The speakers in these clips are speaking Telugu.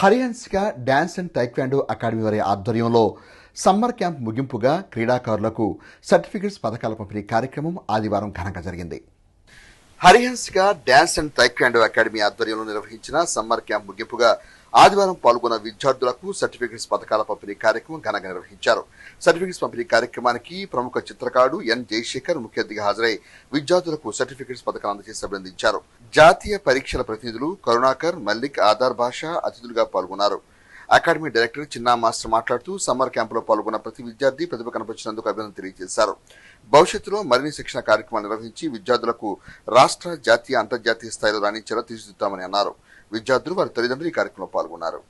హరిహన్స్గా డ్యాన్స్ అండ్ టైక్వాండో అకాడమీ వారి ఆధ్వర్యంలో సమ్మర్ క్యాంప్ ముగింపుగా క్రీడాకారులకు సర్టిఫికెట్స్ పథకాల పంపిణీ కార్యక్రమం ఆదివారం ఘనంగా జరిగింది. హరిహన్స్గా డ్యాన్స్ అండ్ టైక్వాండో అకాడమీ ఆధ్వర్యంలో నిర్వహించిన సమ్మర్ క్యాంప్ ముగింపుగా ఆదివారం పాల్గొన్న విద్యార్థులకు సర్టిఫికెట్స్ పథకాల పంపిణీ కార్యక్రమం ఘనంగా నిర్వహించారు. సర్టిఫికెట్స్ పంపిణీ కార్యక్రమానికి ప్రముఖ చిత్రకారుడు ఎన్ జయశేఖర్ ముఖ్య అతిథిగా హాజరై విద్యార్థులకు సర్టిఫికెట్స్ పథకాలు అందజేసి అభినందించారు. జాతీయ పరీక్షల ప్రతినిధులు కరుణాకర్, మల్లిక్, ఆధార్ భాష అతిథులుగా పాల్గొన్నారు. అకాడమీ డైరెక్టర్ చిన్నా మాస్టర్ మాట్లాడుతూ సమ్మర్ క్యాంపులో పాల్గొన్న ప్రతి విద్యార్థి ప్రతిభ కనపరిచినందుకు అభినందన తెలియజేశారు. భవిష్యత్తులో మరిన్ని శిక్షణ కార్యక్రమాలు నిర్వహించి విద్యార్థులకు రాష్ట్ర, జాతీయ, అంతర్జాతీయ స్థాయిలో రాణించేలా తీర్చిదిద్దామని అన్నారు. విద్యార్థులు వారి తల్లిదండ్రులు ఈ కార్యక్రమంలో పాల్గొన్నారు.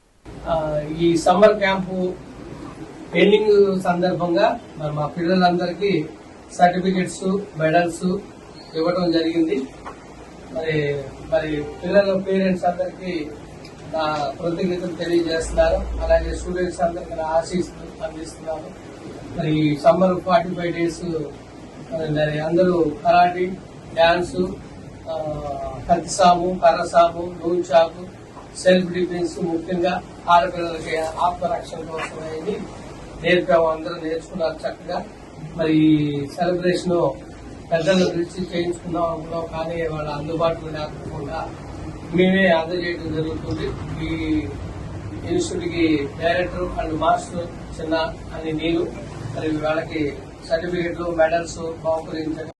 ఈ సమ్మర్ క్యాంపు ఎండింగ్ సందర్భంగా మా పిల్లలందరికీ సర్టిఫికెట్స్, మెడల్స్ ఇవ్వడం జరిగింది. మరి పిల్లల పేరెంట్స్ అందరికీ నా కృతజ్ఞతలు తెలియజేస్తున్నారు. అలాగే స్టూడెంట్స్ అందరికీ నా ఆశీస్సులు అందిస్తున్నారు. మరి సమ్మర్ 45 days మరి అందరూ కరాటే, డ్యాన్సు, కత్తిసాము, కర్రసాము, నూంచాకు, సెల్ఫ్ డిఫెన్స్, ముఖ్యంగా ఆడపిల్లలకి ఆత్మరక్షణ కోసం అనేది నేర్పాము. అందరూ నేర్చుకున్నారు చక్కగా. మరి సెలబ్రేషన్ పెద్దల దృష్టి చేయించుకుందాం అనుకున్నాం, కానీ వాళ్ళ అందుబాటులో లేకపోకుండా మేమే అందజేయడం జరుగుతుంది. ఈ ఇన్స్టిట్యూట్ కి డైరెక్టర్ అండ్ మాస్టర్ చిన్న అని నేను మరి వాళ్ళకి సర్టిఫికెట్లు, మెడల్స్ బహుకరించడం